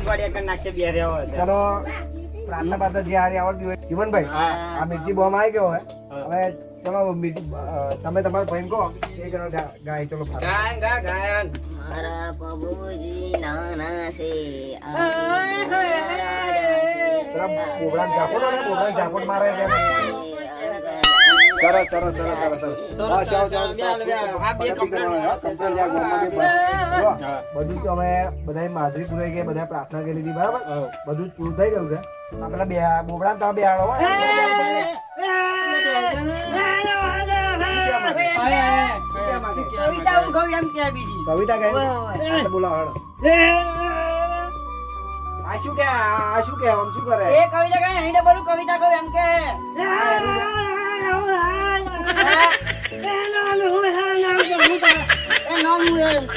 અઠવાડિયા કરી નાખશે બે રહ્યો ચલો પ્રાર્થના પાત્ર જે હારી આવડતી હોય જીવનભાઈ આ મિર્ચી બોમ્બ આવી ગયો હવે ચલો તમે તમારો ભાઈ કહો એક ગાય ચલો ગાયન મારા પ્રભુજી નાના છે બોબડા ઝાપટ મારે સરસ બધું તો અમે બધા માધરી પૂરાઈ ગઈ બધા પ્રાર્થના કરી લીધી બરાબર બધું જ પૂરું થઈ ગયું છે આપેલા બે બોબડા તમે બેહાડો કવિતા ગાય બોલાવો આ શું કે આમ શું કરે એ કવિતા ગાય અહીં બોલું કવિતા કહું એમ કે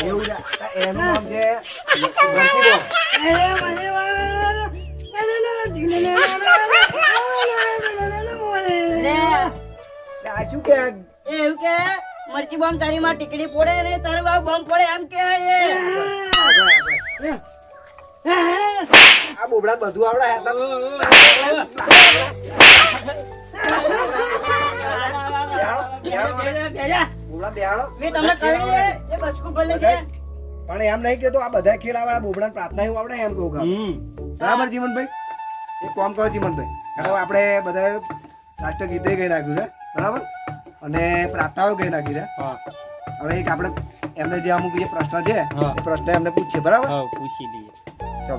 એવું એનું નામ છે આ શું કે એવું કે મરચી બોમ્બ તારી માં ટીકડી પડે ને તારું બાપ બોમ્બ પડે એમ કે આ બોબડા બધું આવડે પણ એમ નહીં કેતો આ બધા ખેલ આવે બોબડા પ્રાર્થના એવું આવડે એમ કહું બરાબર જીવનભાઈ એક કામ કરો જીવનભાઈ આપણે બધા રાષ્ટ્રગીતે ગઈ નાખ્યું છે બરાબર અને પ્રાર્થનાઓ ગઈ નાખી છે હવે એક આપણે એમને જે અમુક જે પ્રશ્ન છે એ પ્રશ્ન એમને પૂછીએ બરાબર પૂછી લઈએ ચલો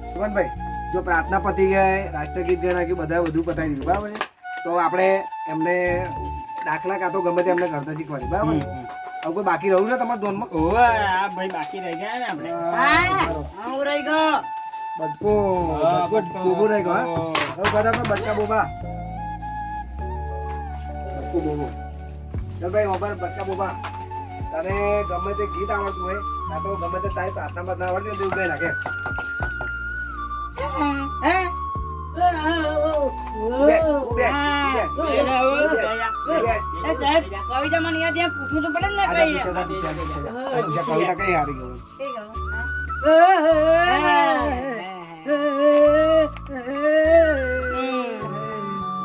જીવનભાઈ જો પ્રાર્થના પતી ગઈ રાષ્ટ્રગીત ગઈ નાખ્યું બધા બધું પતાવી દીધું બરાબર છે તો આપણે એમને દાખલા કાં તો ગમે તે એમને કરતા શીખવાની બરાબર હવે કોઈ બાકી રહ્યું છે તમારા ધોનમાં આ ભાઈ બાકી રહી ગયા ને આપણે હું રહી ગયો બટકો બોબો રહી ગયો હવે બધા પણ બટકા બોબા બટકો બોબો ચાલ ભાઈ ઓબર બટકા બોબા તને ગમે તે ગીત આવડતું હોય કાં તો ગમે તે સાહેબ પ્રાર્થના બદના આવડતી હોય તો એવું કઈ નાખે સાહેબ કવિતા મને ત્યાં પૂછવું તો પડે ને કવિતા કઈ હારી ગયું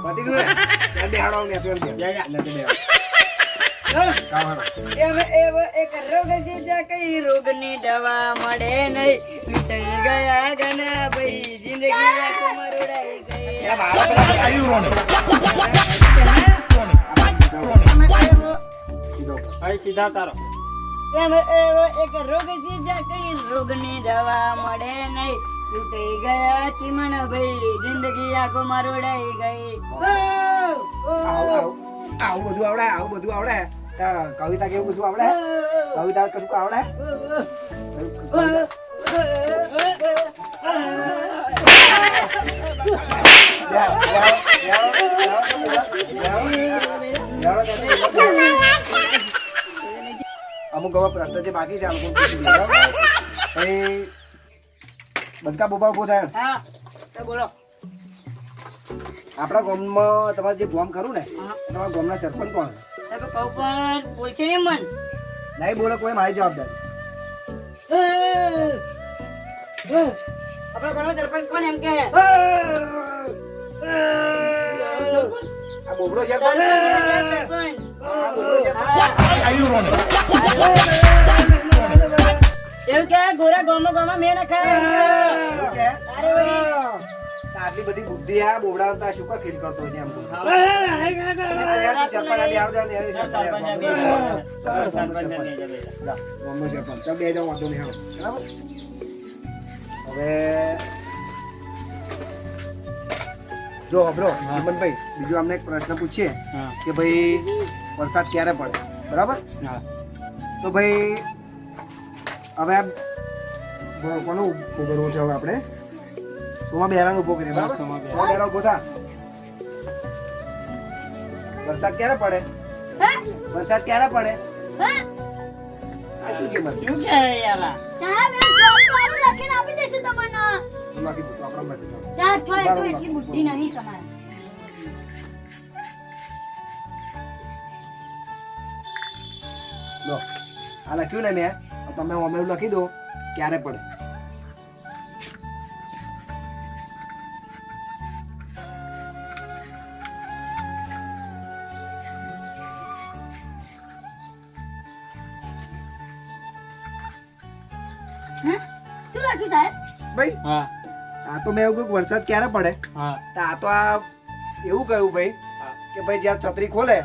પતિ ગયું બેહાડો ને ચોર દે એક રોગ છે કઈ રોગની દવા મળે નહીં વીટાઈ ગયા ગના ભાઈ જિંદગી મરોડાઈ ગઈ સીધા તારો એક રોગ છે કઈ રોગની દવા મળે નહીં તૂટી ગયા ચીમણ ભાઈ જિંદગી આખો મરોડાઈ ગઈ આવું બધું આવડે કવિતા કેવું બધું આવડે કવિતા કશું આવડે અમુક આવા પ્રશ્ન જે બાકી છે અમુક બનકા બોબા ઉભો થાય બોલો આપણા ગામમાં તમારે જે ગામ ખરું ને તમારા ગામના સરપંચ કોણ પણ બોલશે ને મન નહીં બોલે કોઈ મારી જવાબદારી આપણા ગામનો સરપંચ કોણ એમ કે આ બોબડો છે એવું કે ગોરા ગામમાં મેં નખાય આટલી બધી બુદ્ધિ આ બોબડા શું કા ખેલ કરતો છે એમ હવે જો હબળો જીવનભાઈ બીજું અમને એક પ્રશ્ન પૂછીએ કે ભાઈ વરસાદ ક્યારે પડે બરાબર તો ભાઈ હવે કોનો ઉભો કરવો છે હવે આપણે સોમા બેરાનો ઉભો કરીએ બરાબર સોમા બેરા ઉભો થા વરસાદ ક્યારે પડે વરસાદ ક્યારે પડે આ શું છે મત શું કે યાલા સાહેબ એ જોબ વાળું લખીને આપી દેશે તમને લખી દો આપણા માટે સાહેબ થોડી તો એટલી બુદ્ધિ નહીં તમારે લો આ લખ્યું ને મેં તમે અમે લખી દો ક્યારે પડે હે? શું લખ્યું સાહેબ? ભાઈ હા આ તો મેં એવું કહ્યું કે વરસાદ ક્યારે પડે હા તો આ તો આ એવું કહ્યું ભાઈ કે ભાઈ જ્યાં છત્રી ખોલે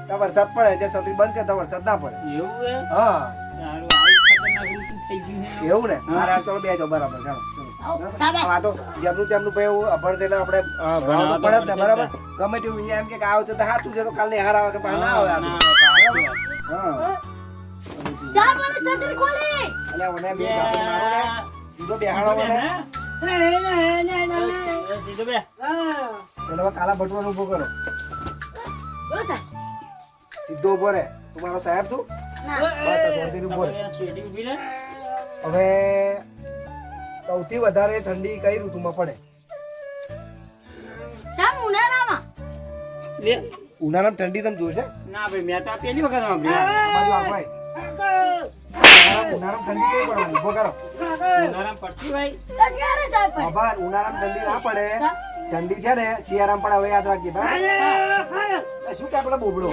ત્યાં વરસાદ પડે જ્યાં છત્રી બંધ કરે ત્યાં વરસાદ ના પડે એવું હે હા સારું આવી ખતરનાક ઋતુ થઈ ગયું હે એવું ને હા ચલો બે જાઓ બરાબર ચાલો આવો, શાબાશ. આ તો જેમનું તેમનું ભાઈ એવું અભણ છે એટલે આપણે હા, ભણાવવું તો ભણાવવા પડે જ ને તો બરાબર પડશે ગમે તેવું અહીંયા એમ કે આવ તો સાચું છે તો કાલ નિહાર આવે કે પાછા ના આવે આ તો. હા ચા પાણી છત્રી ખોલી. અલ્યા મને બે જાપડ મારો ને સીધો બેહાડો મને સીધો બે ચલો હવે કાલા ભટવાનો ઉભો કરો બોલો સાહેબ. સીધો ઉભો રે તું મારો સાહેબ છું ના. બસ શાંતિથી ઉભો રે શેરડી ઊભી રહે. હવે સૌથી વધારે ઠંડી કઈ ઋતુમાં પડે સાહેબ, ઉનાળામાં. લે ઉનાળામાં ઠંડી તમે જોશે ના ભાઈ મેં તો આ પહેલી વખત સાંભળ્યું. આ બાજુ આવો ભાઈ. ઉનાળામાં ઠંડી કઈ પડવાની ઉભો કરો ઉનાળામાં પડતી ભાઈ તો ક્યારે સાહેબ પડે? બાબા ઉનાળામાં ઠંડી ના પડે ઠંડી છે ને શિયાળામાં પડે હવે યાદ રાખજે ભાઈ એ શું કે પેલા બોબડો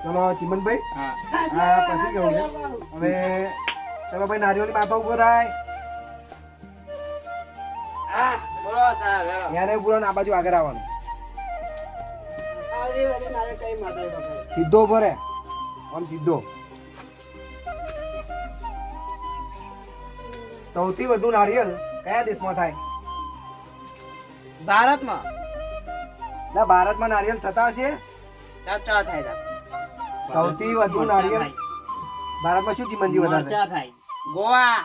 ચલો ચિમનભાઈ હા હા પતી ગયું છે હવે ચલો ભાઈ નારિયેળની માથા ઉભો થાય બોલો સાહેબ યારે ઉભો ને આ બાજુ આગળ આવવાનું સીધો ઉભો રે આમ સીધો સૌથી વધુ નારિયેળ કયા દેશમાં થાય ભારતમાં ના ભારતમાં નારિયેળ થતા હશે ચા થાય સૌથી વધુ નારિયેળ ભારતમાં શું ચીમનજી વધારે મરચા થાય ગોવા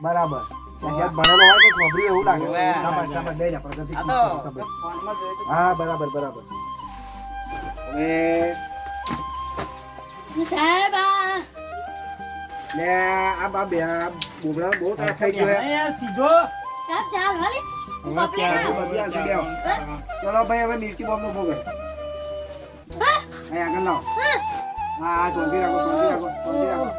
બરાબર શાયદ ભણેલો હોય કે ખબરી એવું લાગે ઓવે. શાબાશ, શાબાશ, બે જા, પ્રગતિ આ ખૂબ તો કરો, શાબાશ. ફોનમાં જોયું તો હા બરાબર બરાબર હવે સાહેબ, આ લે આ બા બે આ બોબડા બહુ ત્રાસ થઈ ગયો હે. યાર સીધો સાહેબ, ચાલ વાલી. હું હા, પકડી ચાલ, લઉં. બધી આ જગ્યા આવો. ચલો ભાઈ હવે મિર્ચી બોમ્બ નો ઉભો કરો હા, અહીં આગળ લાવો હા. હા હા શાંતિ રાખો શાંતિ રાખો શાંતિ રાખો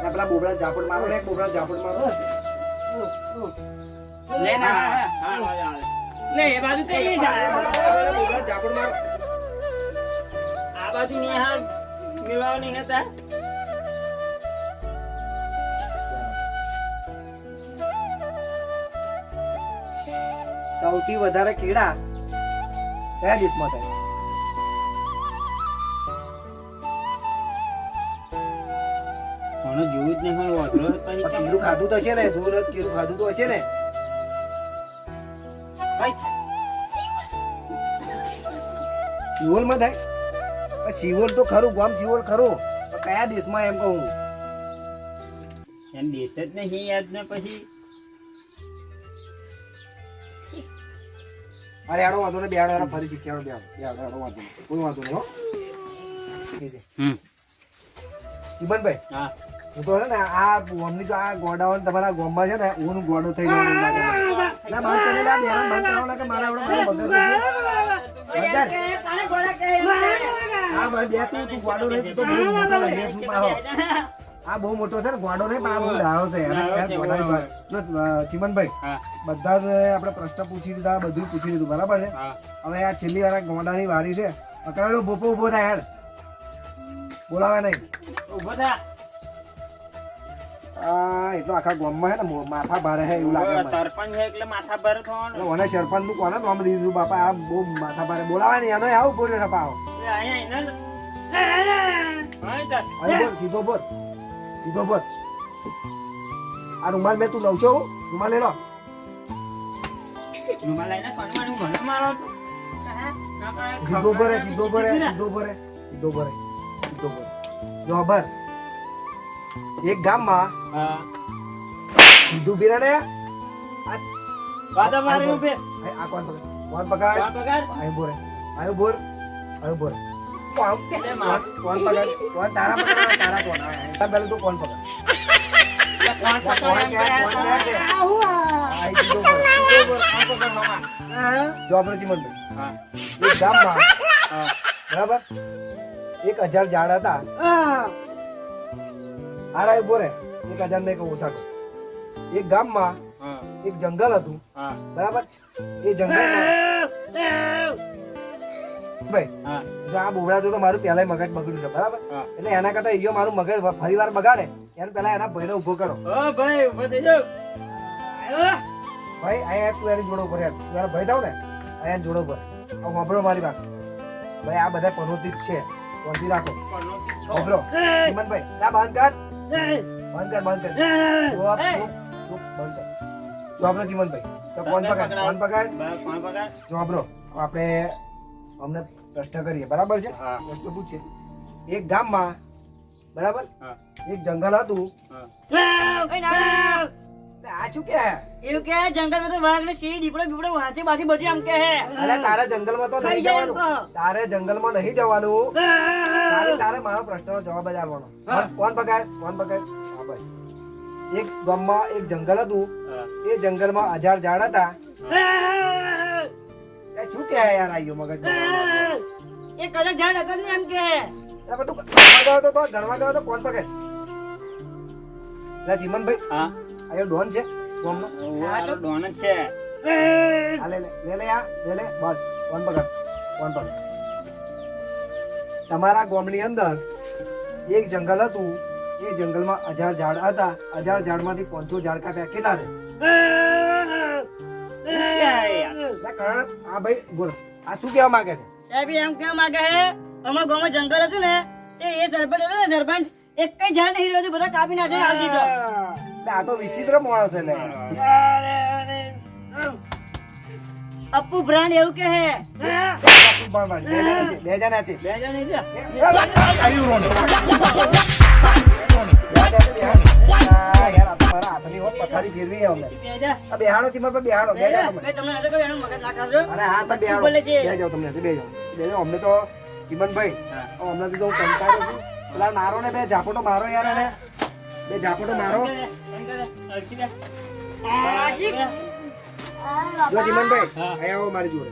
ના, પેલા બોબડા ઝાપડ મારો ને એક બોબડા ઝાપડ મારો લે ના લે એ બાજુ કઈ લઈ જા પેલા બોબડા ઝાપડ મારો આ બાજુ ની હાલ મિલાવ નહીં હતા સૌથી વધારે કેળા કયા દેશમાં થાય મને જોવું જ નહીં હોય વાંધો પણ કેળું ખાધું તો હશે ને જોયું નથી કેળું ખાધું તો હશે ને સિવોલ માં થાય પણ સિવોલ તો ખરું ગામ સિવોલ ખરું પણ કયા દેશમાં એમ કહું એમ દેશ જ નહીં યાદ ને પછી અરે આનો વાંધો ને બેહાડો ફરી શીખ્યાનો બેહાડો આનો વાંધો નહીં કોઈ વાંધો નહીં હો ચીમનભાઈ હા હું તો છે ને આ ગોમની જો આ ગોડાઓને તમારા ગોમમાં છે ને હું ગોડો થઈ ગયો એવું લાગે મને. ના બંધ કરી લે, આ બેરામ બંધ કરાવો ને કે મારા આવડે મારો મગજ છે. બંધ કર. હા ભાઈ બે તું ગોડો નહીં તું તો બહુ મોટો લઈને છું પાહો. આ બહુ મોટો છે ને ગોડો નહીં પણ આ બહુ ડાળો છે ચીમનભાઈ હા બધા જ આપણે પ્રશ્ન પૂછી દીધા બધું પૂછી દીધું બરાબર છે હા હવે આ છેલ્લી વાર આ ગોડાની વારી છે અકળાયેલો ભોપો ઉભો થાય યાર બોલાવે નહીં ઉભો થા આ એટલો આખા ગામમાં છે ને માથા ભારે છે એવું લાગે મને. સરપંચ છે એટલે માથા ભર થવાનું એટલે ઓને સરપંચ નું કોને નામ દીધું બાપા આ બહુ માથા ભારે બોલાવે ને એનો આવું બોલ્યો છે પાહો. અહીં બોલ સીધો બોલ સીધો બોલ આ રૂમાલ મેં તું લઉં છો રૂમાલ લઈ લો સીધો ભરે સીધો ભરે સીધો ભરે સીધો ભરે સીધો ભરે જો ભર એક ગામમાં સીધું બિરા ને આ કોણ પકડ અહીં બોરે અહીં બોર અહીં બોર કોણ પકડ કોણ તારા પકડ તારા કોણ પેલું તું કોણ પકડ જો આપણે ચીમનભાઈ એક ગામમાં બરાબર 1000 ઝાડ હતા આરાય બોરે 1000 ને કહું ઓછા એક ગામમાં એક જંગલ હતું બરાબર એ જંગલમાં ભાઈ હા જો આ બોબડા તો મારું પહેલા મગજ બગડ્યું છે બરાબર હા. એટલે એના કરતા ઈયો મારું મગજ ફરી વાર બગાડે એને પેલા એના ભાઈને ઉભો કરો ઓ ભાઈ ઉભો થઈ જાવ આયો ભાઈ અહીંયા તું એની જોડો ઉપર યાર તું એનો ભાઈ થાવ ને અહીંયા જોડો ઉપર હવે સાંભળો મારી વાત ભાઈ આ બધા પનોતી જ છે પહોંચી રાખો સાંભળો ચીમનભાઈ લા બંધ કર બંધ કર બંધ કર ચૂપ ચૂપ બંધ કર જો આપણો ચીમનભાઈ તો ફોન પકડ ફોન પકડ કોણ પકડ જો આપણો આપણે અમને પ્રશ્ન કરીએ બરાબર છે હા. પ્રશ્ન પૂછે એક ગામમાં બરાબર હા એક જંગલ હતું હા ઓય ના. એટલે આ શું કે એવું કે જંગલમાં તો વાઘ ને સિંહ દીપડો બીપડો હાથી બાથી બધી આમ કે હે અરે તારે જંગલમાં તો નહીં ખાઈ જાય એમ જવાનું કહો. તારે જંગલમાં નહીં જવાનું તારે મારો પ્રશ્નનો જવાબ જ આપવાનો ફોન પકડ ફોન પકડ હા બસ એક ગામમાં એક જંગલ હતું હા એ જંગલમાં 1000 ઝાડ હતા એ શું કે યાર આયો મગજ એ કદાચ ઝાડ હતો જ ને એમ કે એટલે તું ગણવા ગયો તો ગણવા ગયો તો ફોન પકડ લા જીમનભાઈ હા આયો ડોન છે ગામનો વારો ડોન જ છે આ લે લે આ લે બસ ફોન પકડ ફોન પકડ તમારા ગામની અંદર એક જંગલ હતું એ જંગલમાં 1000 ઝાડ હતા 1000 ઝાડમાંથી 500 ઝાડ કાપ્યા કેટલા છે એટલે કરણ આ ભાઈ બોલો આ શું કહેવા માંગે છે સાહેબ એમ કેવા માંગે હે અમારા ગામમાં જંગલ હતું ને તે એ સરપંચ હતો ને સરપંચ એક કઈ ઝાડ નહીં રહ્યું બધા કાપી નાખે હાલ દીધો એટલે આ તો વિચિત્ર માણસ છે લે અપ્પુ બ્રાન્ડ એવું કે હે બે જણા છે બે જણ છે યાર આ તો મારા હાથની હોત પથારી ફેરવી અમને બે જા આ બેહાડો ચીમર પર બેહાડો બે જાઓ તમે મેં તમને નતો કહ્યું એનું મગજ ના ખાશો અરે હા પણ બેહાડો બોલે છે બે જાઓ તમને બે જાઓ અમને તો ચીમનભાઈ હા અમને તો હું કંટાળ્યો છું પેલા મારો ને બે ઝાપટો મારો યાર એને બે ઝાપટો મારો જો ચીમનભાઈ અહીંયા આવો મારી જોડે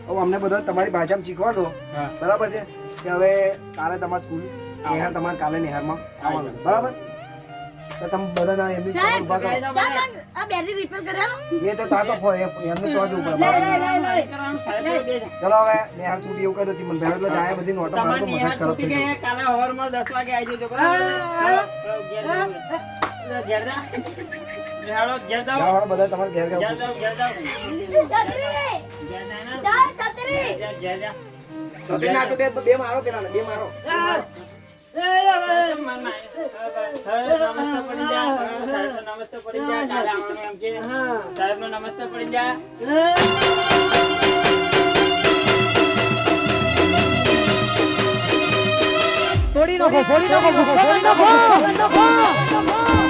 હવે અમને બધા તમારી ભાષામાં શીખવાડો હા બરાબર છે કે હવે કાલે તમારી સ્કૂલ નિહાર તમારે કાલે નિહારમાં આવવાનું બરાબર તો તમે બધા એમની સાહેબ, ઉભા કરો સાહેબ, આ બેટરી રિપેર કરાવો એ તો તા તો એમને તો જ ઉપર ચલો હવે નિહાર છૂટી એવું કહી દો ચીમનભાઈ એટલે જાય બધી નોટો મારો તો મગજ ખરાબ થઈ ગયું કાલે હવારમાં 10 વાગે આવી જજો ઘેર જાઓ જાઓ હળો બધા તમારે ઘેર ઘેર ગયા જાઓ ઘેર જાઓ છત્રી ઘેર જાય ચાલ છત્રી ઘેર જા સતી નાચો બે મારો પેલા બે મારો નમસ્તે પડી જા કાલે આવવાનું એમ કે સાહેબ નો નમસ્તે પડી જા તોડી નાખો ફોડી નાખો ફોડી નાખો